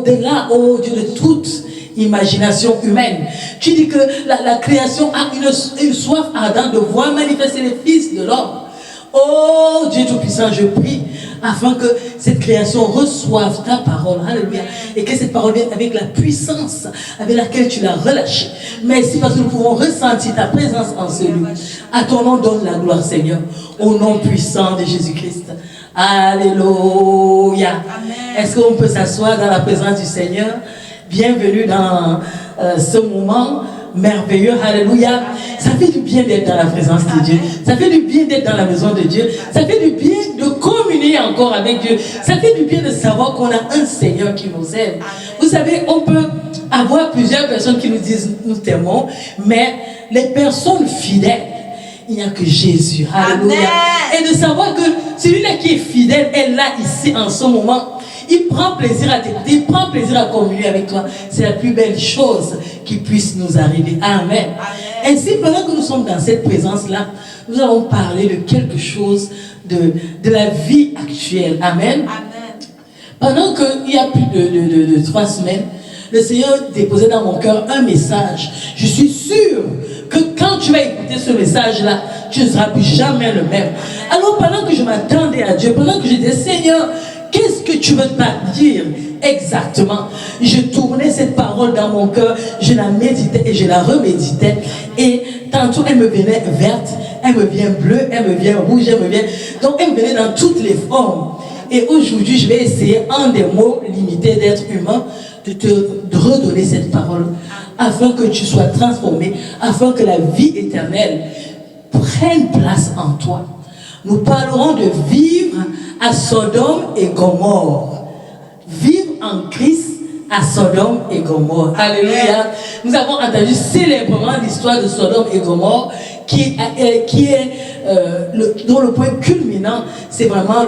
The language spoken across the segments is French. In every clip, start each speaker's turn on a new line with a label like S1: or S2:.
S1: au-delà, oh Dieu, de toute imagination humaine. Tu dis que la création a une soif ardente de voir manifester les fils de l'homme. Oh Dieu Tout-Puissant, je prie afin que cette création reçoive ta parole, alléluia, et que cette parole vienne avec la puissance avec laquelle tu l'as relâchée. Merci parce que nous pouvons ressentir ta présence en ce lieu. À ton nom donne la gloire, Seigneur, au nom puissant de Jésus-Christ. Alléluia. Est-ce qu'on peut s'asseoir dans la présence du Seigneur? Bienvenue dans ce moment merveilleux, alléluia. Ça fait du bien d'être dans la présence de Dieu. Ça fait du bien d'être dans la maison de Dieu. Ça fait du bien de communier encore avec Dieu. Ça fait du bien de savoir qu'on a un Seigneur qui nous aime. Vous savez, on peut avoir plusieurs personnes qui nous disent nous t'aimons, mais les personnes fidèles, il n'y a que Jésus, alléluia. Et de savoir que celui-là qui est fidèle est là ici en ce moment. Il prend plaisir à t'écouter, il prend plaisir à communier avec toi. C'est la plus belle chose qui puisse nous arriver. Amen. Ainsi, pendant que nous sommes dans cette présence-là, nous allons parler de quelque chose de la vie actuelle. Amen. Pendant qu'il y a plus de 3 semaines, le Seigneur déposait dans mon cœur un message. Je suis sûr que quand tu vas écouter ce message-là, tu ne seras plus jamais le même. Alors pendant que je m'attendais à Dieu, pendant que je disais, Seigneur, qu'est-ce que tu veux pas dire exactement? Je tournais cette parole dans mon cœur, je la méditais et je la reméditais. Et tantôt elle me venait verte, elle me vient bleue, elle me vient rouge, elle me vient... Donc elle me venait dans toutes les formes. Et aujourd'hui, je vais essayer, en des mots limités d'être humain, de redonner cette parole, afin que tu sois transformé, afin que la vie éternelle prenne place en toi. Nous parlerons de vivre à Sodome et Gomorrhe. Vivre en Christ à Sodome et Gomorrhe. Alléluia. Nous avons entendu célèbrement l'histoire de Sodome et Gomorrhe dont le point culminant, c'est vraiment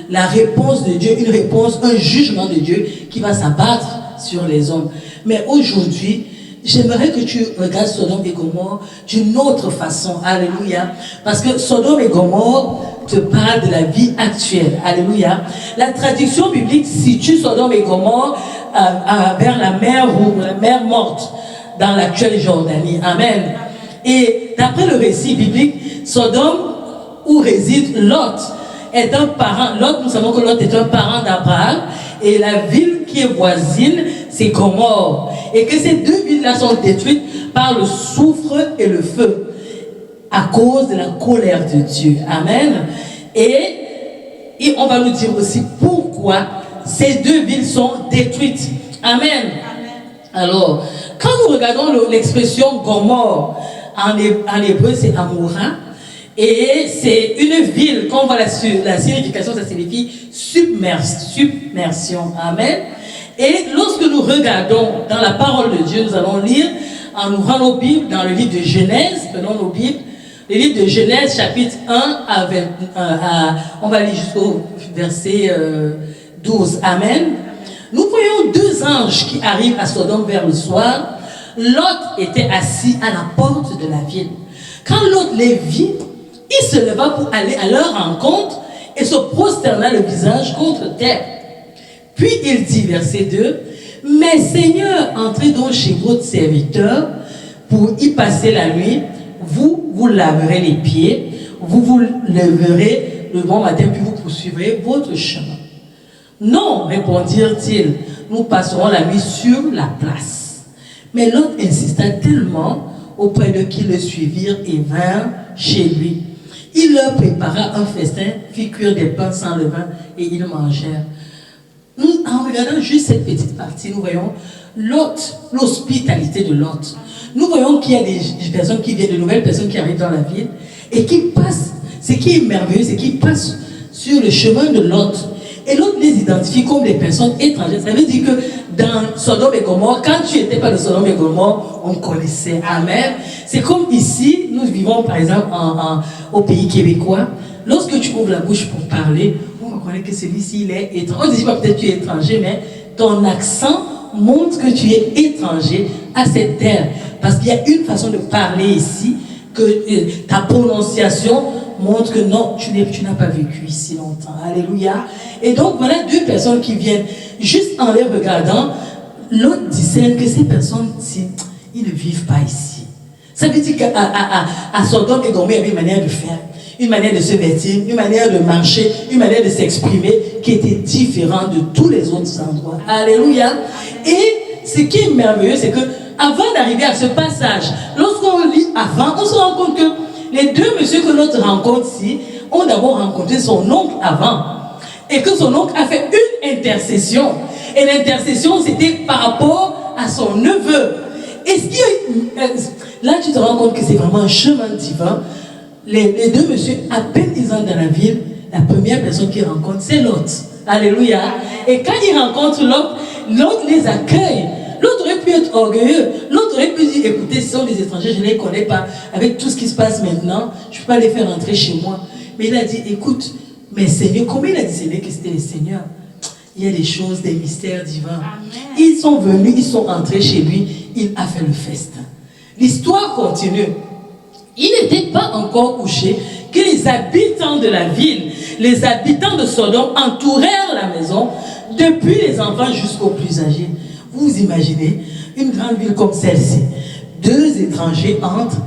S1: la réponse de Dieu, une réponse, un jugement de Dieu qui va s'abattre sur les hommes. Mais aujourd'hui, j'aimerais que tu regardes Sodome et Gomorre d'une autre façon. Alléluia. Parce que Sodome et Gomorre te parle de la vie actuelle. Alléluia. La traduction biblique situe Sodome et Gomorre vers la mer morte dans l'actuelle Jordanie. Amen. Et d'après le récit biblique, Sodome, où réside Lot, est un parent. Lot, nous savons que Lot est un parent d'Abraham. Et la ville qui est voisine, c'est Gomorre. Et que ces deux villes-là sont détruites par le soufre et le feu, à cause de la colère de Dieu. Amen. Et on va nous dire aussi pourquoi ces deux villes sont détruites. Amen. Alors, quand nous regardons l'expression Gomorre, en hébreu c'est Amora, et c'est une ville, quand on voit la signification, ça signifie submersion. Amen. Et lorsque nous regardons dans la parole de Dieu, nous allons lire, en ouvrant nos Bibles, dans le livre de Genèse, prenons nos Bibles, le livre de Genèse, chapitre 1 on va lire jusqu'au verset 12. Amen. Nous voyons 2 anges qui arrivent à Sodome vers le soir. Lot était assis à la porte de la ville. Quand Lot les vit, il se leva pour aller à leur rencontre et se prosterna le visage contre terre. Puis il dit, verset 2, « Mais Seigneur, entrez donc chez votre serviteur pour y passer la nuit. Vous laverez les pieds, vous leverez le bon matin, puis vous poursuivrez votre chemin. » « Non, répondirent-ils, nous passerons la nuit sur la place. » Mais l'autre insista tellement auprès d'eux qu'ils le suivirent et vinrent chez lui. Il leur prépara un festin, fit cuire des pains sans levain et ils mangèrent. Nous, en regardant juste cette petite partie, nous voyons l'hospitalité de Lot. Nous voyons qu'il y a des personnes qui viennent, de nouvelles personnes qui arrivent dans la ville et qui passent. Ce qui est merveilleux, c'est qu'ils passent sur le chemin de Lot. Et l'autre les identifie comme des personnes étrangères. Ça veut dire que dans Sodome et Gomorre, quand tu n'étais pas de Sodome et Gomorre, on connaissait. Amen. C'est comme ici, nous vivons par exemple au pays québécois. Lorsque tu ouvres la bouche pour parler, on reconnaît que celui-ci, il est étranger. On ne dit pas peut-être que tu es étranger, mais ton accent montre que tu es étranger à cette terre. Parce qu'il y a une façon de parler ici, que ta prononciation montre que non, tu n'as pas vécu ici longtemps. Alléluia. Et donc, voilà deux personnes qui viennent, juste en les regardant, l'autre discerne que ces personnes-ci, ils ne vivent pas ici. Ça veut dire qu'à Sodome et Gomorrhe, il y avait une manière de faire, une manière de se vêtir, une manière de marcher, une manière de s'exprimer qui était différente de tous les autres endroits. Alléluia. Et ce qui est merveilleux, c'est que avant d'arriver à ce passage, lorsqu'on lit avant, on se rend compte que les deux messieurs que l'autre rencontre ici ont d'abord rencontré son oncle avant. Et que son oncle a fait une intercession. Et l'intercession, c'était par rapport à son neveu. Et ce qui là, tu te rends compte que c'est vraiment un chemin divin. Les deux messieurs, à peine ils entrent dans la ville, la première personne qu'ils rencontrent, c'est l'autre. Alléluia. Et quand ils rencontrent l'autre, l'autre les accueille. L'autre aurait pu être orgueilleux. L'autre aurait pu dire, écoutez, ce sont des étrangers, je ne les connais pas. Avec tout ce qui se passe maintenant, je ne peux pas les faire rentrer chez moi. Mais il a dit, écoute, mais Seigneur, comment il a dit Seigneur que c'était le Seigneur? Il y a des choses, des mystères divins. Amen. Ils sont venus, ils sont entrés chez lui, il a fait le festin. L'histoire continue. Il n'était pas encore couché que les habitants de la ville, les habitants de Sodome entourèrent la maison, depuis les enfants jusqu'aux plus âgés. Vous imaginez une grande ville comme celle-ci, deux étrangers entrent,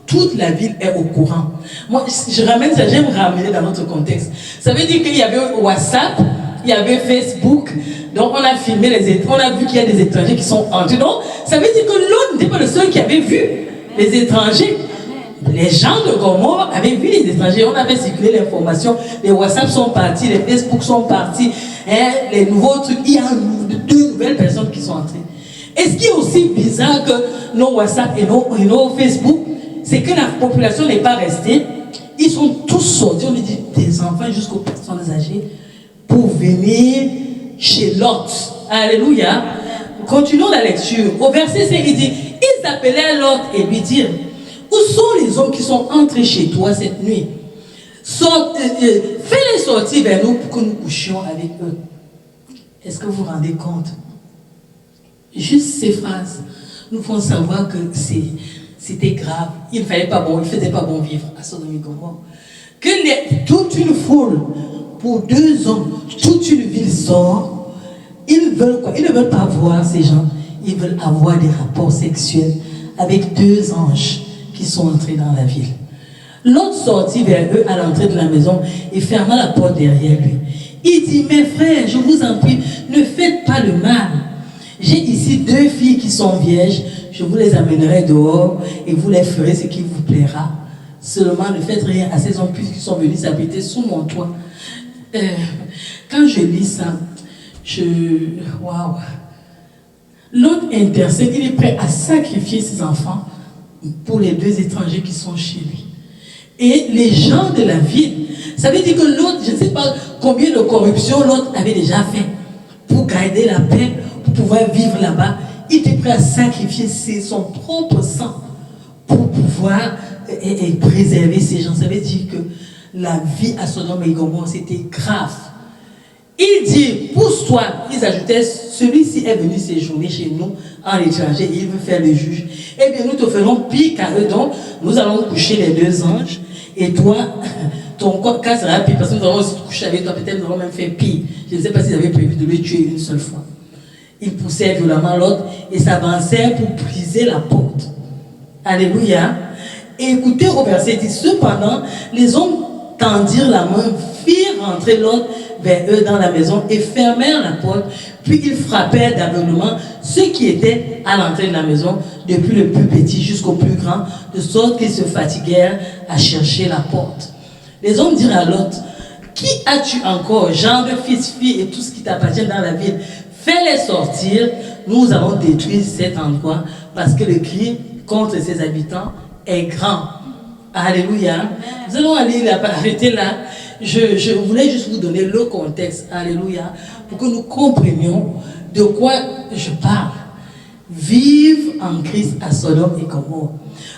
S1: toute la ville est au courant. Moi, je ramène ça, j'aime ramener dans notre contexte. Ça veut dire qu'il y avait WhatsApp, il y avait Facebook, donc on a filmé on a vu qu'il y a des étrangers qui sont entrés. Donc, ça veut dire que l'autre n'était pas le seul qui avait vu les étrangers. Les gens de Gomorrhe avaient vu les étrangers, on avait circulé l'information, les WhatsApp sont partis, les Facebook sont partis, hein, les nouveaux trucs, il y a deux nouvelles personnes qui sont entrées. Et ce qui est aussi bizarre que nos WhatsApp et nos Facebook, c'est que la population n'est pas restée, ils sont tous sortis, on dit des enfants jusqu'aux personnes âgées, pour venir chez Lot. Alléluia. Continuons la lecture. Au verset 5, il dit, ils appelèrent Lot et lui dirent, où sont les hommes qui sont entrés chez toi cette nuit? Fais-les sortir vers nous pour que nous couchions avec eux. Est-ce que vous vous rendez compte? Juste ces phrases nous font savoir que c'était grave. Il ne faisait pas bon vivre à Sodome et Gomorrhe. Que toute une foule, pour 2 hommes, toute une ville sort. Ils veulent quoi? Ils ne veulent pas voir ces gens. Ils veulent avoir des rapports sexuels avec 2 anges qui sont entrés dans la ville. L'autre sortit vers eux à l'entrée de la maison et ferma la porte derrière lui. Il dit, mes frères, je vous en prie, ne faites pas le mal. J'ai ici 2 filles qui sont vierges, je vous les amènerai dehors et vous les ferez ce qui vous plaira. Seulement ne faites rien à ces hommes puisqu'ils sont venus s'habiter sous mon toit. Quand je lis ça, waouh! L'autre intercède, il est prêt à sacrifier ses enfants pour les 2 étrangers qui sont chez lui. Et les gens de la ville, ça veut dire que l'autre, je ne sais pas combien de corruption l'autre avait déjà fait pour garder la paix, pour pouvoir vivre là-bas. Il était prêt à sacrifier son propre sang pour pouvoir préserver ces gens. Ça veut dire que la vie à Sodome et Gomorrhe, c'était grave. Il dit, pousse-toi. Ils ajoutaient, celui-ci est venu séjourner chez nous en étranger, il veut faire le juge. Eh bien, nous te ferons pire qu'à eux, donc nous allons coucher les 2 anges, et toi, ton cas sera pire, parce que nous allons aussi coucher avec toi, peut-être nous allons même faire pire. Je ne sais pas s'ils avaient prévu de le tuer une seule fois. Ils poussèrent violemment l'autre et s'avancèrent pour briser la porte. Alléluia. Et écoutez au verset 10, cependant, les hommes tendirent la main, firent rentrer l'autre vers eux dans la maison et fermèrent la porte, puis ils frappèrent d'aveuglement ceux qui étaient à l'entrée de la maison, depuis le plus petit jusqu'au plus grand, de sorte qu'ils se fatiguèrent à chercher la porte. Les hommes dirent à l'autre, qui as-tu encore, genre de fils, filles et tout ce qui t'appartient dans la ville? Fais-les sortir, nous allons détruire cet endroit, parce que le cri contre ses habitants est grand. Alléluia. Nous allons aller arrêter là. Je voulais juste vous donner le contexte. Alléluia. Pour que nous comprenions de quoi je parle. Vivre en Christ à Sodome et Gomorrhe.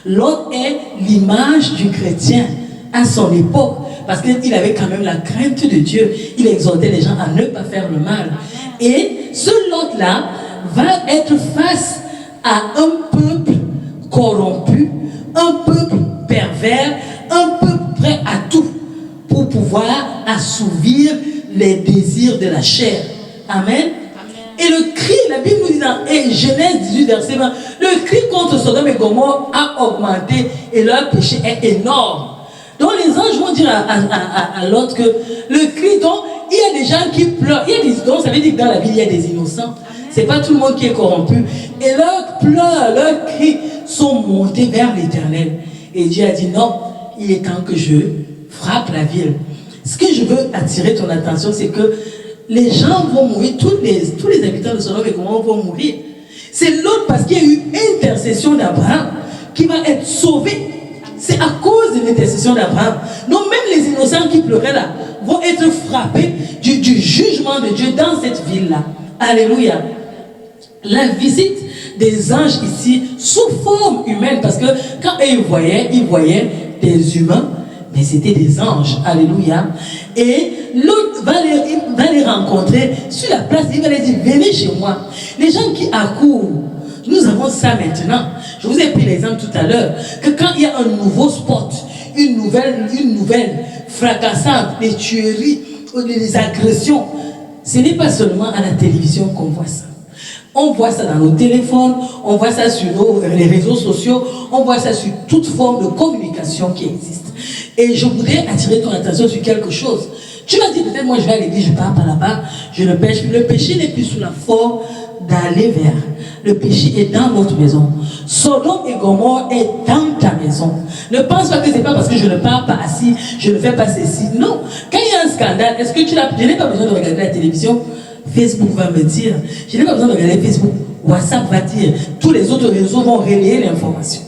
S1: L'autre est l'image du chrétien à son époque. Parce qu'il avait quand même la crainte de Dieu. Il exhortait les gens à ne pas faire le mal. Et ce Lot-là va être face à un peuple corrompu, un peuple pervers, un peuple prêt à tout pouvoir assouvir les désirs de la chair. Amen. Et le cri, la Bible nous dit dans Genèse 18, verset 20, le cri contre Sodome et Gomorrhe a augmenté et leur péché est énorme. Donc les anges vont dire à l'autre que le cri, donc il y a des gens qui pleurent. Donc ça veut dire que dans la vie il y a des innocents. C'est pas tout le monde qui est corrompu. Et leurs pleurs, leurs cris sont montés vers l'Éternel. Et Dieu a dit non, il est temps que je frappe la ville. Ce que je veux attirer ton attention, c'est que les gens vont mourir, tous les habitants de Sodome et Gomorrhe vont mourir. C'est l'autre parce qu'il y a eu intercession d'Abraham qui va être sauvé. C'est à cause de l'intercession d'Abraham. Donc même les innocents qui pleuraient là vont être frappés du jugement de Dieu dans cette ville-là. Alléluia. La visite des anges ici sous forme humaine, parce que quand ils voyaient des humains, mais c'était des anges. Alléluia. Et l'autre va les rencontrer sur la place. Il va les dire, venez chez moi. Les gens qui accourent, nous avons ça maintenant. Je vous ai pris l'exemple tout à l'heure, que quand il y a un nouveau spot, une nouvelle fracassante, des tueries, des agressions, ce n'est pas seulement à la télévision qu'on voit ça. On voit ça dans nos téléphones, on voit ça sur les réseaux sociaux, on voit ça sur toute forme de communication qui existe. Et je voudrais attirer ton attention sur quelque chose. Tu vas dire peut-être, moi je vais à l'église, je pars par là-bas, je ne pêche. Le péché n'est plus sous la forme d'aller vers. Le péché est dans notre maison. Sodome et Gomorrhe est dans ta maison. Ne pense pas que c'est pas parce que je ne pars pas assis, je ne fais pas ceci. Non. Quand il y a un scandale, est-ce que je n'ai pas besoin de regarder la télévision? Facebook va me dire. Je n'ai pas besoin de regarder Facebook. WhatsApp va dire. Tous les autres réseaux vont relayer l'information.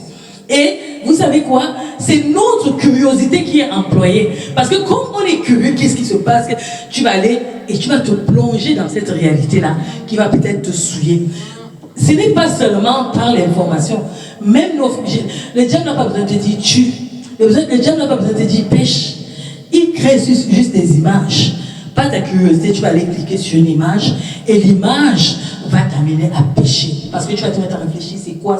S1: Et vous savez quoi? C'est notre curiosité qui est employée. Parce que comme on est curieux, qu'est-ce qui se passe? Tu vas aller et tu vas te plonger dans cette réalité-là qui va peut-être te souiller. Ce n'est pas seulement par l'information. Même le diable n'a pas besoin de te dire tue. Le diable n'a pas besoin de te dire pêche. Il crée juste des images. Pas ta curiosité, tu vas aller cliquer sur une image et l'image va t'amener à pécher. Parce que tu vas te mettre à réfléchir, c'est quoi?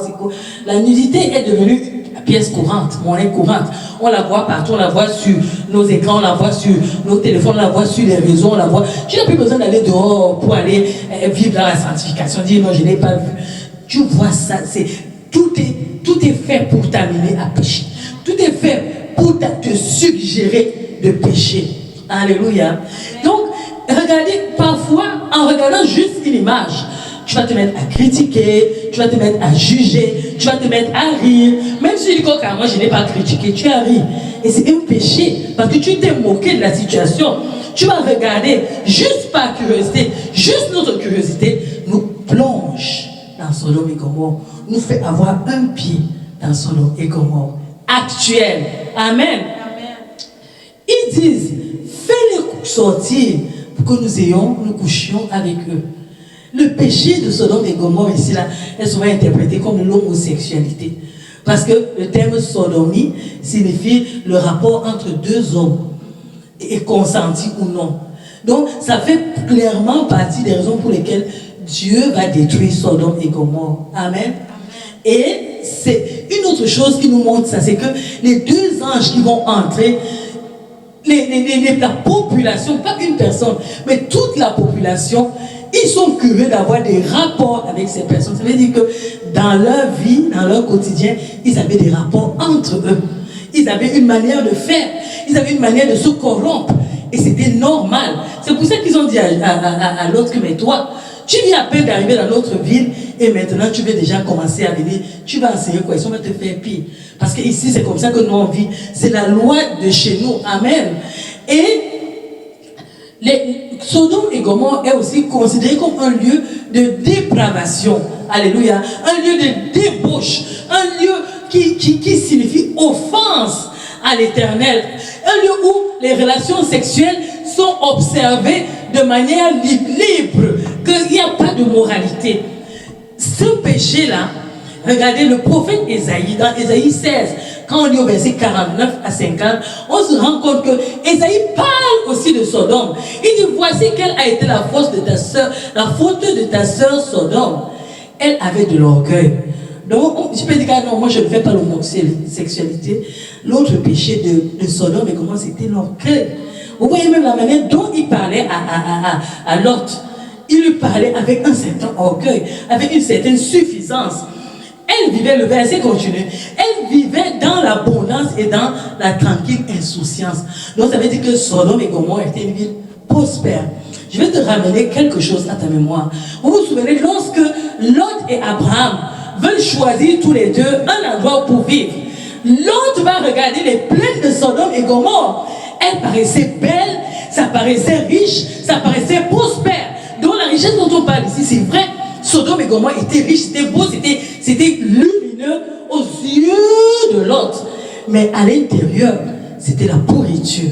S1: La nudité est devenue pièce courante, monnaie courante. On la voit partout, on la voit sur nos écrans, on la voit sur nos téléphones, on la voit sur les réseaux, on la voit. Tu n'as plus besoin d'aller dehors pour aller vivre dans la sanctification, dire non, je n'ai pas vu. Tu vois ça, tout est fait pour t'amener à pécher. Tout est fait pour te suggérer de pécher. Alléluia. Donc, regardez, parfois, en regardant juste une image, tu vas te mettre à critiquer, tu vas te mettre à juger, tu vas te mettre à rire. Même si tu dis que moi je n'ai pas critiqué, tu as ri. Et c'est un péché, parce que tu t'es moqué de la situation. Tu vas regarder, juste par curiosité, juste notre curiosité, nous plonge dans Sodome et Gomorrhe, nous fait avoir un pied dans Sodome et Gomorrhe actuel. Amen. Ils disent, fais-les sortir pour que nous couchions avec eux. Le péché de Sodome et Gomorrhe ici là est souvent interprété comme l'homosexualité. Parce que le terme sodomie signifie le rapport entre deux hommes, et consenti ou non. Donc ça fait clairement partie des raisons pour lesquelles Dieu va détruire Sodome et Gomorrhe. Amen. Et c'est une autre chose qui nous montre ça, c'est que les deux anges qui vont entrer, la population, pas une personne, mais toute la population, ils sont curieux d'avoir des rapports avec ces personnes. Ça veut dire que dans leur vie, dans leur quotidien, ils avaient des rapports entre eux. Ils avaient une manière de faire. Ils avaient une manière de se corrompre. Et c'était normal. C'est pour ça qu'ils ont dit à l'autre que, mais toi, tu viens à peine d'arriver dans notre ville et maintenant tu veux déjà commencer à venir. Tu vas enseigner quoi? Ils va te faire pire. Parce que ici, c'est comme ça que nous on vit. C'est la loi de chez nous. Amen. Et Sodome et Gomorrhe est aussi considéré comme un lieu de dépravation. Alléluia. Un lieu de débauche. Un lieu qui signifie offense à l'Éternel. Un lieu où les relations sexuelles sont observées de manière libre. Qu'il n'y a pas de moralité. Ce péché-là, regardez le prophète Ésaïe, dans Ésaïe 16, quand on lit au verset 49 à 50, on se rend compte que Ésaïe parle aussi de Sodome. Il dit, voici quelle a été la faute de ta sœur, Sodome. Elle avait de l'orgueil. Donc, je peux dire que non, moi je ne fais pas l'homosexualité. L'autre péché de Sodome et comment c'était l'orgueil. Vous voyez même la manière dont il parlait à Lot. Il lui parlait avec un certain orgueil, avec une certaine suffisance. Elle vivait, le verset continue, elle vivait dans l'abondance et dans la tranquille insouciance. Donc ça veut dire que Sodome et Gomorrhe étaient une ville prospère. Je vais te ramener quelque chose à ta mémoire. Vous vous souvenez, lorsque Lot et Abraham veulent choisir tous les deux un endroit pour vivre, Lot va regarder les plaines de Sodome et Gomorrhe. Elles paraissaient belles, ça paraissait riche, ça paraissait prospère. Donc la richesse dont on parle ici, c'est vrai. Sodome et Gomorrhe étaient riches, c'était beau, c'était lumineux aux yeux de Lot. Mais à l'intérieur, c'était la pourriture.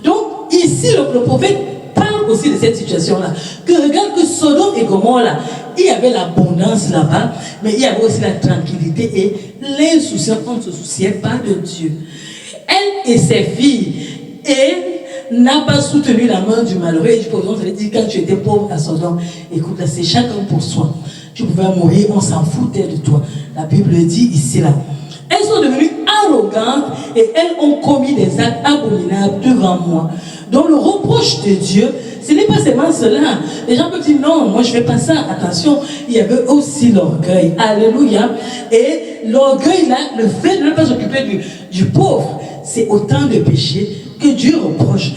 S1: Donc ici, le prophète parle aussi de cette situation-là. Que regarde que Sodome et Gomorrhe, là, il y avait l'abondance là-bas, mais il y avait aussi la tranquillité et l'insouciance. On ne se souciait pas de Dieu. Elle et ses filles, et n'a pas soutenu la main du malheureux et du pauvre. Ça veut dire quand tu étais pauvre à Sodome, écoute là, c'est chacun pour soi. Tu pouvais mourir, on s'en foutait de toi. La Bible dit ici là. Elles sont devenues arrogantes et elles ont commis des actes abominables devant moi. Donc le reproche de Dieu, ce n'est pas seulement cela. Les gens peuvent dire non, moi je ne fais pas ça. Attention, il y avait aussi l'orgueil. Alléluia. Et l'orgueil là, le fait de ne pas s'occuper du pauvre, c'est autant de péchés que Dieu reproche.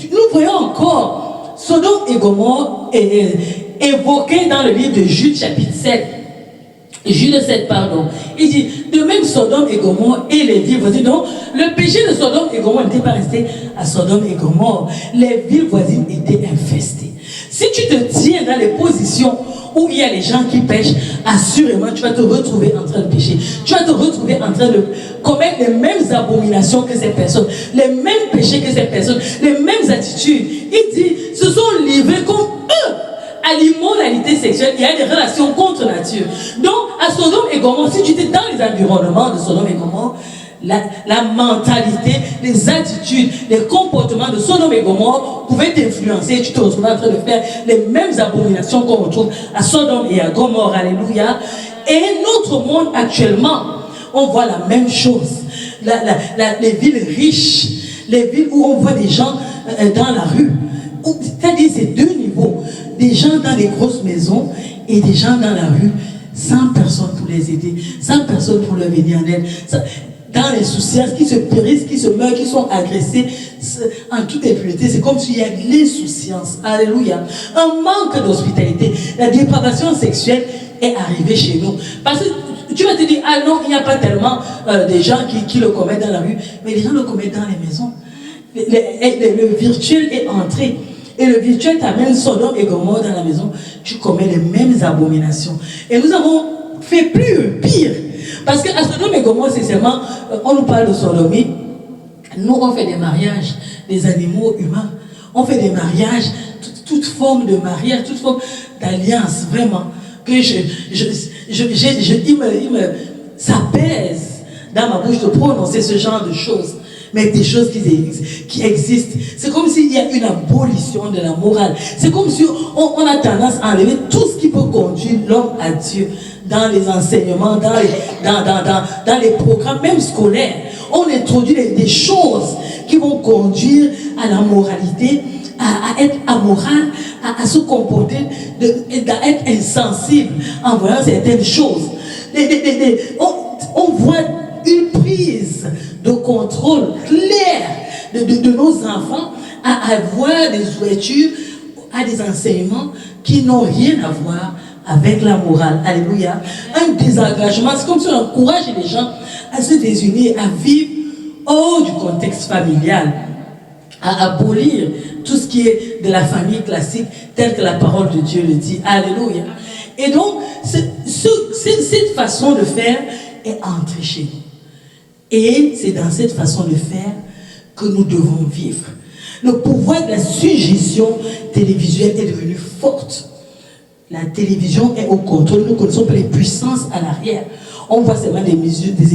S1: Nous voyons encore Sodome et Gomorrhe évoqués dans le livre de Jude chapitre 7. Jude 7, pardon. Il dit, de même Sodome et Gomorrhe et les villes voisines. Donc, le péché de Sodome et Gomorrhe n'était pas resté à Sodome et Gomorrhe. Les villes voisines étaient infestées. Si tu te tiens dans les positions où il y a les gens qui pêchent, assurément, tu vas te retrouver en train de pécher. Tu vas te retrouver en train de commettre les mêmes abominations que ces personnes, les mêmes péchés que ces personnes, les mêmes attitudes. Il dit, se sont livrés comme eux à l'immoralité sexuelle et à des relations contre nature. Donc, à Sodome et Gomorrhe, si tu étais dans les environnements de Sodome et Gomorrhe, la mentalité, les attitudes, les comportements de Sodome et Gomorrhe pouvaient t'influencer et tu te retrouvais en train de faire les mêmes abominations qu'on retrouve à Sodome et à Gomorrhe. Alléluia. Et notre monde actuellement, on voit la même chose. Les villes riches, les villes où on voit des gens dans la rue. C'est-à-dire ces deux niveaux. Des gens dans les grosses maisons et des gens dans la rue sans personne pour les aider, sans personne pour leur venir en aide. Dans les souciances, qui se périssent, qui se meurent, qui sont agressés en toute impunité. C'est comme s'il y a de l'insouciance. Alléluia. Un manque d'hospitalité. La dépravation sexuelle est arrivée chez nous. Parce que tu vas te dire, ah non, il n'y a pas tellement des gens qui le commettent dans la rue, mais les gens le commettent dans les maisons. Le virtuel est entré. Et le virtuel t'amène Sodome et Gomorrhe dans la maison. Tu commets les mêmes abominations. Et nous avons fait pire. Parce qu'à Sodome et Gomorrhe, c'est seulement, on nous parle de sodomie. Nous, on fait des mariages des animaux humains. On fait des mariages, toute forme de mariage, toute forme d'alliance, vraiment. Que ça pèse dans ma bouche de prononcer ce genre de choses. Mais des choses qui existent. C'est comme s'il y a une abolition de la morale. C'est comme si on a tendance à enlever tout ce qui peut conduire l'homme à Dieu dans les enseignements, dans les programmes, même scolaires. On introduit des choses qui vont conduire à la moralité, à être amoral, à se comporter, à être insensible en voyant certaines choses. On voit une prise de contrôle clair de nos enfants à avoir des ouvertures, à des enseignements qui n'ont rien à voir avec la morale. Alléluia. Un désengagement, c'est comme si on encourage les gens à se désunir, à vivre hors du contexte familial, à abolir tout ce qui est de la famille classique, tel que la parole de Dieu le dit. Alléluia. Et donc, cette façon de faire est entrée chez nous. Et c'est dans cette façon de faire que nous devons vivre. Le pouvoir de la suggestion télévisuelle est devenu forte. La télévision est au contrôle. Nous connaissons pas les puissances à l'arrière. On voit seulement des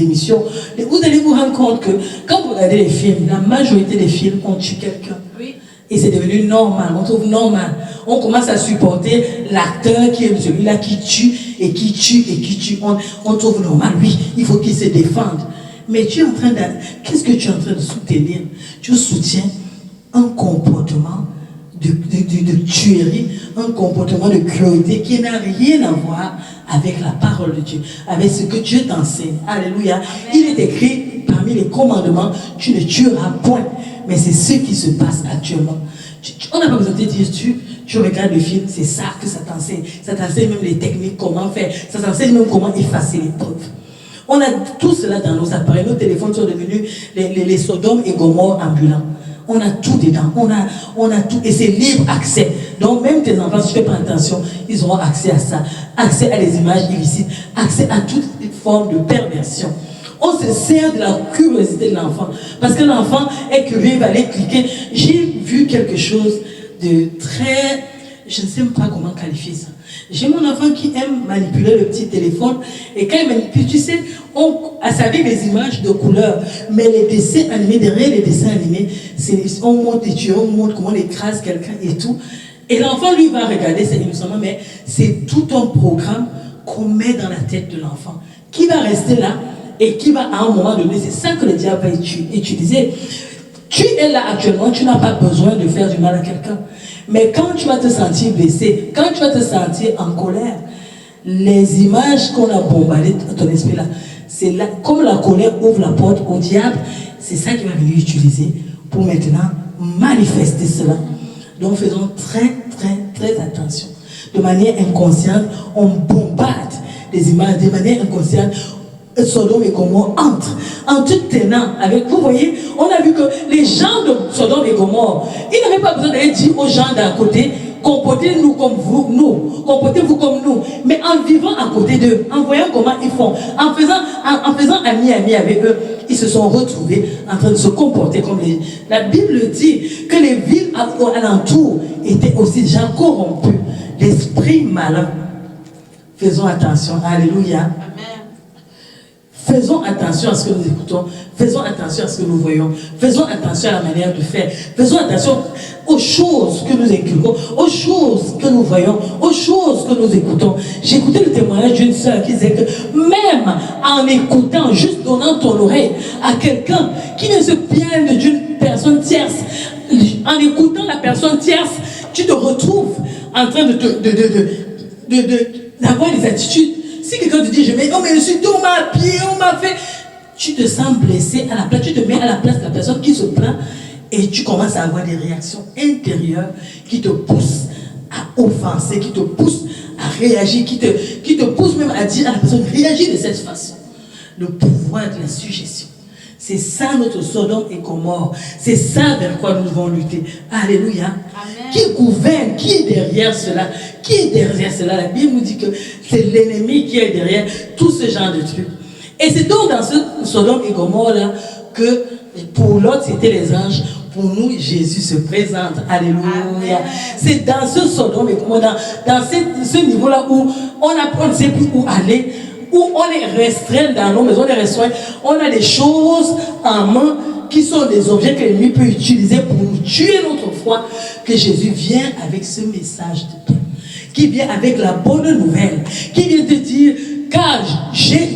S1: émissions. Vous allez vous rendre compte que quand vous regardez les films, la majorité des films, on tue quelqu'un. Oui. Et c'est devenu normal. On trouve normal. On commence à supporter l'acteur qui est celui-là qui tue et qui tue et qui tue. On trouve normal. Oui, il faut qu'il se défende. Mais tu es en train de... Qu'est-ce que tu es en train de soutenir? Tu soutiens un comportement de tuerie, un comportement de cruauté qui n'a rien à voir avec la parole de Dieu, avec ce que Dieu t'enseigne. Alléluia. Il est écrit parmi les commandements, tu ne tueras point. Mais c'est ce qui se passe actuellement. On n'a pas besoin de te dire, tu regardes le film, c'est ça que ça t'enseigne. Ça t'enseigne même les techniques, comment faire. Ça t'enseigne même comment effacer les preuves. On a tout cela dans nos appareils. Nos téléphones sont devenus les Sodomes et Gomorrhe ambulants. On a tout dedans. On a tout. Et c'est libre accès. Donc même tes enfants, si tu fais pas attention, ils auront accès à ça. Accès à les images illicites. Accès à toute forme de perversion. On se sert de la curiosité de l'enfant. Parce que l'enfant est curieux, il va aller cliquer. J'ai vu quelque chose de très... Je ne sais même pas comment qualifier ça. J'ai mon enfant qui aime manipuler le petit téléphone. Et quand il manipule, tu sais, ça avec des images de couleurs. Mais les dessins animés, derrière les dessins animés, on montre des tuyaux, on montre comment on écrase quelqu'un et tout. Et l'enfant, lui, va regarder ça innocemment, mais c'est tout un programme qu'on met dans la tête de l'enfant, qui va rester là et qui va, à un moment donné, c'est ça que le diable va utiliser. Tu es là actuellement, tu n'as pas besoin de faire du mal à quelqu'un. Mais quand tu vas te sentir blessé, quand tu vas te sentir en colère, les images qu'on a bombardées dans ton esprit là, c'est là, comme la colère ouvre la porte au diable, c'est ça qu'il va venir utiliser pour maintenant manifester cela. Donc faisons très, très, très attention. De manière inconsciente, on bombarde des images, de manière inconsciente. Sodome et Gomorrhe entrent en tout tenant avec vous. Voyez, on a vu que les gens de Sodome et Gomorrhe, ils n'avaient pas besoin d'aller dire aux gens d'à côté, comportez-nous comme vous, comportez-vous comme nous, mais en vivant à côté d'eux, en voyant comment ils font, en faisant ami avec eux, ils se sont retrouvés en train de se comporter comme les... La Bible dit que les villes alentours étaient aussi déjà corrompues, l'esprit malin. Faisons attention, alléluia. Amen. Faisons attention à ce que nous écoutons, faisons attention à ce que nous voyons, faisons attention à la manière de faire, faisons attention aux choses que nous inculquons, aux choses que nous voyons, aux choses que nous écoutons. J'ai écouté le témoignage d'une sœur qui disait que même en écoutant, juste donnant ton oreille à quelqu'un qui vient se plaindre d'une personne tierce, en écoutant la personne tierce, tu te retrouves en train d'avoir des attitudes. Si quelqu'un te dit, oh mais je suis tombé à pied, on m'a fait... Tu te sens blessé à la place, tu te mets à la place de la personne qui se plaint et tu commences à avoir des réactions intérieures qui te poussent à offenser, qui te poussent à réagir, qui te poussent même à dire à la personne, réagis de cette façon. Le pouvoir de la suggestion. C'est ça notre Sodome et Gomorrhe. C'est ça vers quoi nous devons lutter. Alléluia. Amen. Qui gouverne? Qui est derrière cela? Qui est derrière cela? La Bible nous dit que c'est l'ennemi qui est derrière tout ce genre de trucs. Et c'est donc dans ce Sodome et Gomorrhe là que pour l'autre c'était les anges. Pour nous, Jésus se présente. Alléluia. C'est dans ce Sodome et Gomorrhe, dans ce niveau-là où on ne sait plus où aller, où on est restreint dans nos maisons, on est restreint, on a des choses en main qui sont des objets que l'ennemi peut utiliser pour nous tuer notre foi, que Jésus vient avec ce message de paix, qui vient avec la bonne nouvelle, qui vient te dire, car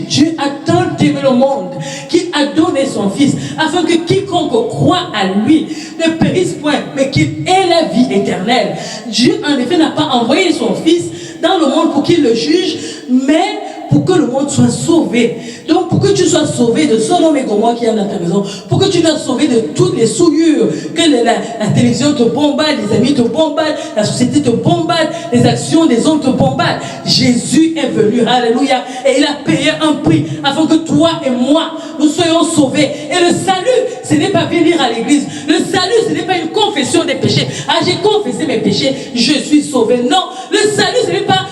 S1: Dieu a tant aimé le monde, qu'il a donné son Fils, afin que quiconque croit à lui ne périsse point, mais qu'il ait la vie éternelle. Dieu, en effet, n'a pas envoyé son Fils dans le monde pour qu'il le juge, mais pour que le monde soit sauvé. Donc pour que tu sois sauvé de Sodome et Gomorrhe qui est dans ta maison, pour que tu sois sauvé de toutes les souillures que la télévision te bombarde, les amis te bombardent, la société te bombarde, les actions des hommes te bombardent. Jésus est venu, alléluia, et il a payé un prix afin que toi et moi, nous soyons sauvés. Et le salut, ce n'est pas venir à l'église. Le salut, ce n'est pas une confession des péchés. Ah, j'ai confessé mes péchés, je suis sauvé. Non, le salut, ce n'est pas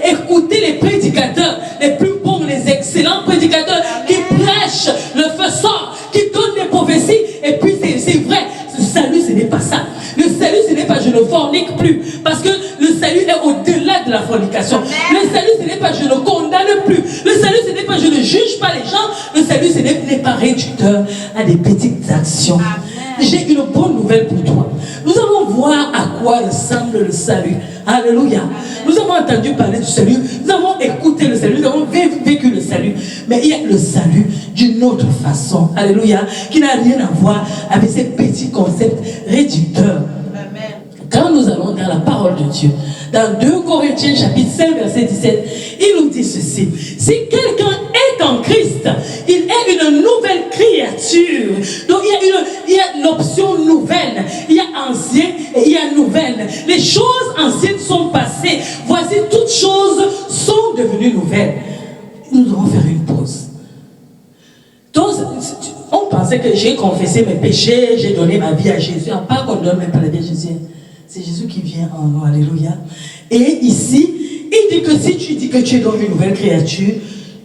S1: écouter les prédicateurs, les plus bons, les excellents prédicateurs qui prêchent le feu sort, qui donnent des prophéties, et puis c'est vrai. Le salut, ce n'est pas ça. Le salut, ce n'est pas je ne fornique plus, parce que le salut est au-delà de la fornication. Le salut, ce n'est pas je ne condamne plus. Le salut, ce n'est pas je ne juge pas les gens. Le salut, ce n'est pas réducteur à des petites actions. j'ai une bonne nouvelle pour toi. Nous allons voir à quoi ressemble le salut. Alléluia. Nous avons entendu parler du salut, nous avons écouté le salut, nous avons vécu le salut. Mais il y a le salut d'une autre façon. Alléluia. Qui n'a rien à voir avec ces petits concepts réducteurs. Quand nous allons dans la parole de Dieu, dans 2 Corinthiens chapitre 5 verset 17, il nous dit ceci: si quelqu'un est en Christ, il est une nouvelle créature. Donc il y a l'option nouvelle, il y a ancien et il y a nouvelle. Les choses anciennes sont passées, voici toutes choses sont devenues nouvelles. Nous devons faire une pause. Donc, on pensait que j'ai confessé mes péchés, j'ai donné ma vie à Jésus. À part qu'on donne même pas la vie à Jésus. C'est Jésus qui vient en nous, alléluia. Et ici, il dit que si tu dis que tu es dans une nouvelle créature,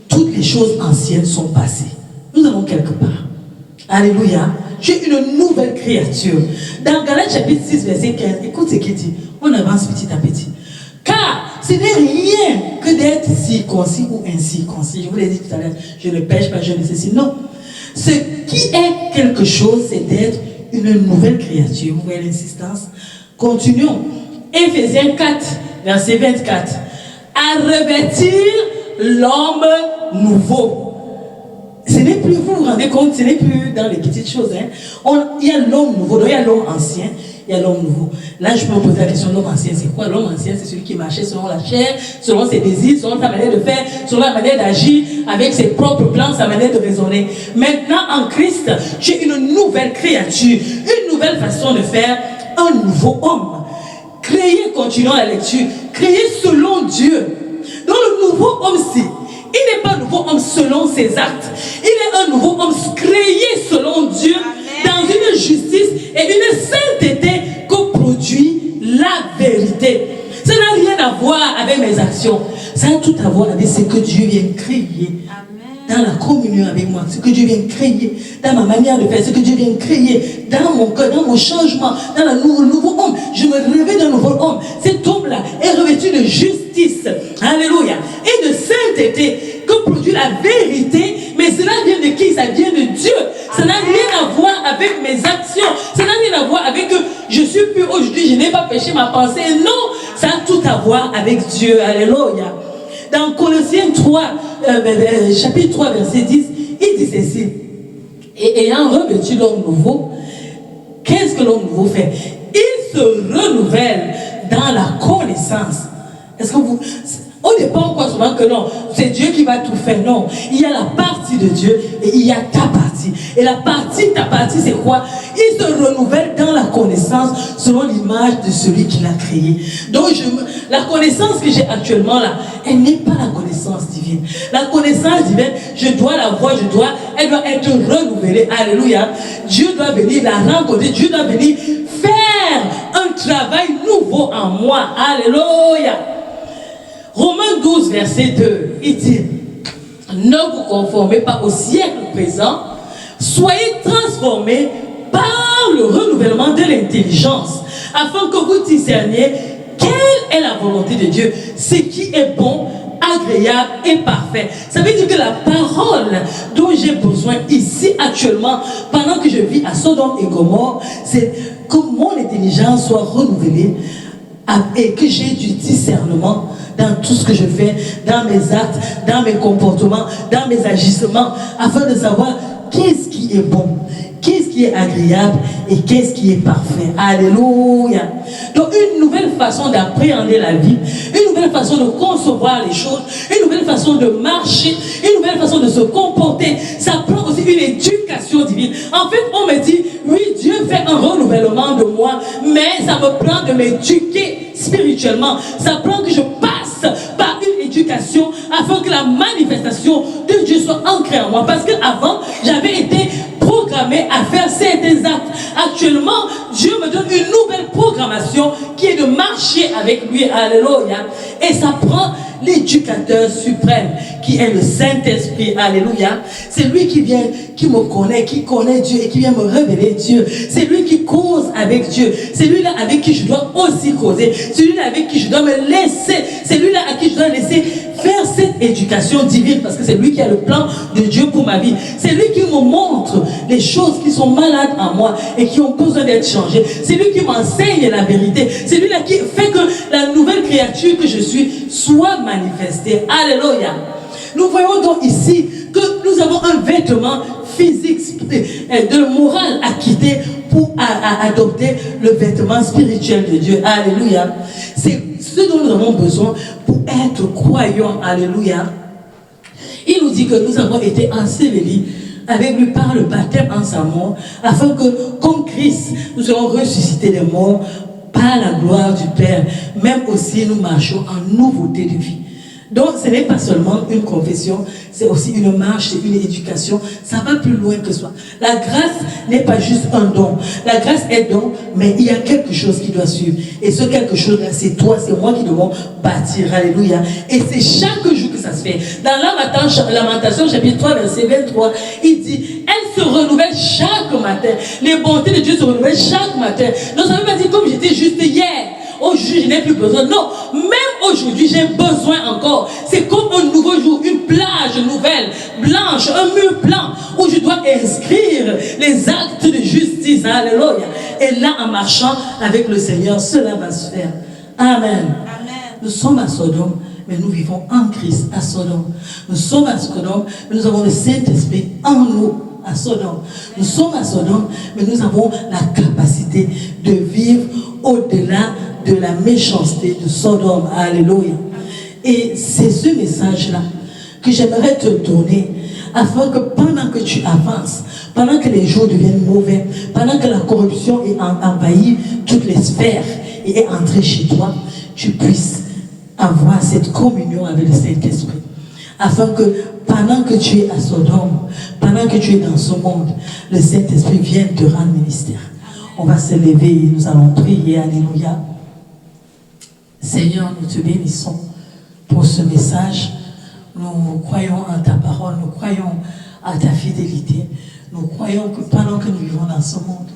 S1: toutes les choses anciennes sont passées. Nous allons quelque part. Alléluia. Tu es une nouvelle créature. Dans Galates chapitre 6, verset 15, écoute ce qu'il dit. On avance petit à petit. Car ce n'est rien que d'être circoncis ou incirconcis. Je vous l'ai dit tout à l'heure, je ne pêche pas, je ne sais si. Non. Ce qui est quelque chose, c'est d'être une nouvelle créature. Vous voyez l'insistance? Continuons. Éphésiens 4, verset 24. À revêtir l'homme nouveau. Ce n'est plus, vous vous rendez compte, ce n'est plus dans les petites choses. Hein. Il y a l'homme nouveau, donc il y a l'homme ancien, il y a l'homme nouveau. Là, je peux me poser la question, l'homme ancien, c'est quoi? L'homme ancien, c'est celui qui marchait selon la chair, selon ses désirs, selon sa manière de faire, selon la manière d'agir, avec ses propres plans, sa manière de raisonner. Maintenant, en Christ, tu es une nouvelle créature, une nouvelle façon de faire, un nouveau homme. Créé, continuons la lecture, créé selon Dieu. Donc le nouveau homme-ci, il n'est pas un nouveau homme selon ses actes. Il est un nouveau homme créé selon Dieu. Amen. Dans une justice et une sainteté que produit la vérité. Ça n'a rien à voir avec mes actions. Ça a tout à voir avec ce que Dieu vient créer. Dans la communion avec moi, ce que Dieu vient créer, dans ma manière de faire, ce que Dieu vient créer, dans mon cœur, dans mon changement, dans le nouveau homme. Je me réveille d'un nouveau homme. Cet homme-là est revêtu de justice, alléluia, et de sainteté, que produit la vérité. Mais cela vient de qui? Ça vient de Dieu. Ça n'a rien à voir avec mes actions. Ça n'a rien à voir avec que je suis plus aujourd'hui, je n'ai pas péché ma pensée. Non, ça a tout à voir avec Dieu, alléluia. Dans Colossiens 3, chapitre 3, verset 10, il dit ceci. Et ayant revêtu l'homme nouveau, qu'est-ce que l'homme nouveau fait? Il se renouvelle dans la connaissance. Est-ce que vous... On n'est pas encore souvent que non, c'est Dieu qui va tout faire. Non, il y a la partie de Dieu et il y a ta partie. Et la partie, ta partie, c'est quoi? Il se renouvelle dans la connaissance selon l'image de celui qui l'a créé. Donc, la connaissance que j'ai actuellement là, elle n'est pas la connaissance divine. La connaissance divine, je dois la voir, elle doit être renouvelée. Alléluia. Dieu doit venir la rencontrer. Dieu doit venir faire un travail nouveau en moi. Alléluia. Romains 12, verset 2, il dit: ne vous conformez pas au siècle présent, soyez transformés par le renouvellement de l'intelligence, afin que vous discerniez quelle est la volonté de Dieu, ce qui est bon, agréable et parfait. Ça veut dire que la parole dont j'ai besoin ici actuellement, pendant que je vis à Sodome et Gomorrhe, c'est que mon intelligence soit renouvelée et que j'ai du discernement dans tout ce que je fais, dans mes actes, dans mes comportements, dans mes agissements, afin de savoir qu'est-ce qui est bon, qu'est-ce qui est agréable et qu'est-ce qui est parfait. Alléluia. Donc une nouvelle façon d'appréhender la vie, une nouvelle façon de concevoir les choses, une nouvelle façon de marcher, une nouvelle façon de se comporter. Ça prend aussi une éducation divine. En fait, on me dit, oui, Dieu fait un renouvellement de moi, mais ça me prend de m'éduquer spirituellement. Ça prend que je passe par une éducation afin que la manifestation de Dieu soit ancrée en moi. Parce qu'avant, j'avais été programmé à faire certains actes. Actuellement, Dieu me donne une nouvelle programmation qui est de marcher avec lui. Alléluia. Et ça prend l'éducateur suprême qui est le Saint-Esprit. Alléluia. C'est lui qui vient, qui me connaît, qui connaît Dieu et qui vient me révéler Dieu. C'est lui qui cause avec Dieu. C'est lui-là avec qui je dois aussi causer. C'est lui-là avec qui je dois me laisser. C'est lui-là à qui je dois laisser faire cette éducation divine, parce que c'est lui qui a le plan de Dieu pour ma vie. C'est lui qui me montre les choses qui sont malades en moi et qui ont besoin d'être changées. C'est lui qui m'enseigne la vérité. C'est lui là qui fait que la nouvelle créature que je suis soit manifestée. Alléluia. Nous voyons donc ici que nous avons un vêtement physique, de morale à quitter pour adopter le vêtement spirituel de Dieu. Alléluia. C'est ce dont nous avons besoin pour être croyants. Alléluia. Il nous dit que nous avons été ensevelis avec lui par le baptême en sa mort, afin que, comme Christ, nous serons ressuscités des morts par la gloire du Père. Même aussi, nous marchons en nouveauté de vie. Donc, ce n'est pas seulement une confession, c'est aussi une marche, c'est une éducation. Ça va plus loin que ça. La grâce n'est pas juste un don. La grâce est don, mais il y a quelque chose qui doit suivre. Et ce quelque chose-là, c'est toi, c'est moi qui devons bâtir. Alléluia. Et c'est chaque jour que ça se fait. Dans Lamentation, chapitre 3, verset 23, il dit, elle se renouvelle chaque matin. Les bontés de Dieu se renouvellent chaque matin. Donc, ça ne veut pas dire comme j'étais juste hier. Aujourd'hui, je n'ai plus besoin. Non, même aujourd'hui, j'ai besoin encore. C'est comme un nouveau jour, une plage nouvelle, blanche, un mur blanc, où je dois inscrire les actes de justice. Alléluia. Et là, en marchant avec le Seigneur, cela va se faire. Amen. Amen. Nous sommes à Sodome, mais nous vivons en Christ à Sodome. Nous sommes à Sodome, mais nous avons le Saint-Esprit en nous. À Sodome. Nous sommes à Sodome, mais nous avons la capacité de vivre au-delà de la méchanceté de Sodome. Alléluia. Et c'est ce message-là que j'aimerais te donner, afin que pendant que tu avances, pendant que les jours deviennent mauvais, pendant que la corruption est envahie toutes les sphères et est entrée chez toi, tu puisses avoir cette communion avec le Saint-Esprit. Afin que pendant que tu es à Sodome, pendant que tu es dans ce monde, le Saint-Esprit vienne te rendre ministère. On va se lever et nous allons prier. Alléluia. Seigneur, nous te bénissons pour ce message. Nous croyons en ta parole, nous croyons à ta fidélité. Nous croyons que pendant que nous vivons dans ce monde,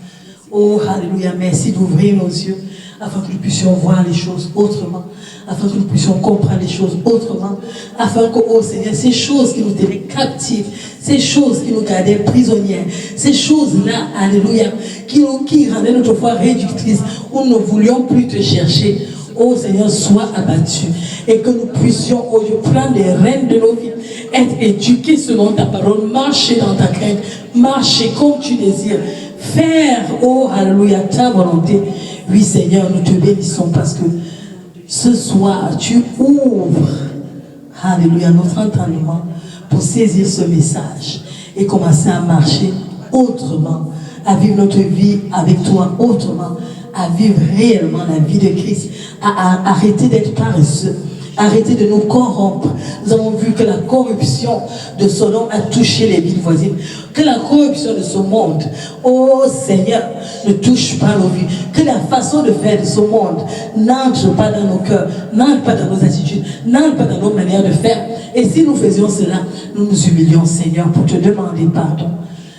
S1: oh, alléluia, merci d'ouvrir nos yeux afin que nous puissions voir les choses autrement, afin que nous puissions comprendre les choses autrement, afin que, oh Seigneur, ces choses qui nous tenaient captifs, ces choses qui nous gardaient prisonnières, ces choses-là, alléluia, qui rendaient notre foi réductrice, où nous ne voulions plus te chercher, oh Seigneur, sois abattu, et que nous puissions, oh Dieu, prendre les rênes de nos vies, être éduqués selon ta parole, marcher dans ta crainte, marcher comme tu désires, faire, oh alléluia, ta volonté. Oui Seigneur, nous te bénissons parce que ce soir, tu ouvres, alléluia, notre entendement pour saisir ce message et commencer à marcher autrement, à vivre notre vie avec toi autrement, à vivre réellement la vie de Christ, à arrêter d'être paresseux, arrêter de nous corrompre. Nous avons vu que la corruption de Sodome a touché les villes voisines, que la corruption de ce monde, oh Seigneur, ne touche pas nos vies, que la façon de faire de ce monde n'entre pas dans nos cœurs, n'entre pas dans nos attitudes, n'entre pas dans nos manières de faire. Et si nous faisions cela, nous nous humilions, Seigneur, pour te demander pardon.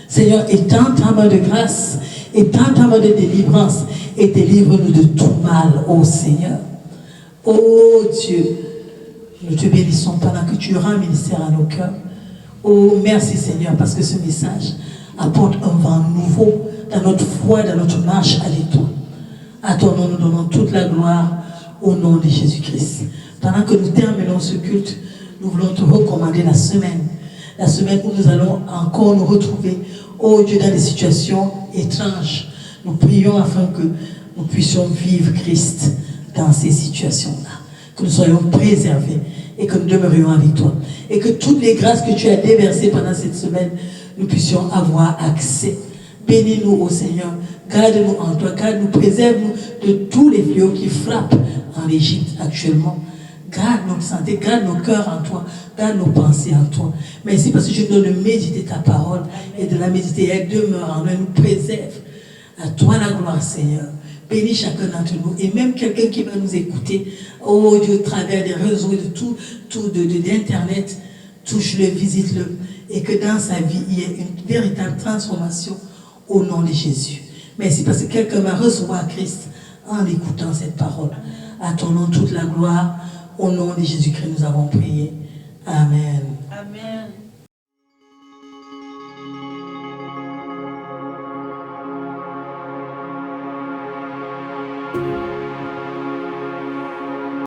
S1: Seigneur, étends ta main de grâce, étends ta main de délivrance et délivre-nous de tout mal, oh Seigneur. Oh Dieu, nous te bénissons pendant que tu rends ministère à nos cœurs. Oh, merci Seigneur, parce que ce message apporte un vent nouveau dans notre foi, dans notre marche avec toi. À ton nom, nous donnons toute la gloire au nom de Jésus-Christ. Pendant que nous terminons ce culte, nous voulons te recommander la semaine où nous allons encore nous retrouver, oh Dieu, dans des situations étranges. Nous prions afin que nous puissions vivre Christ dans ces situations-là, que nous soyons préservés et que nous demeurions avec toi. Et que toutes les grâces que tu as déversées pendant cette semaine, nous puissions avoir accès. Bénis-nous, ô Seigneur. Garde-nous en toi. Garde-nous, préserve-nous de tous les fléaux qui frappent en Égypte actuellement. Garde notre santé, garde nos cœurs en toi, garde nos pensées en toi. Merci parce que tu nous donnes de méditer ta parole et de la méditer. Elle demeure en nous, elle nous préserve. À toi la gloire, Seigneur. Bénis chacun d'entre nous et même quelqu'un qui va nous écouter, oh Dieu, au travers des réseaux et de d'Internet, touche-le, visite-le et que dans sa vie, il y ait une véritable transformation au nom de Jésus. Merci parce que quelqu'un va recevoir Christ en écoutant cette parole. À ton nom toute la gloire, Au nom de Jésus-Christ, nous avons prié. Amen.
S2: Amen.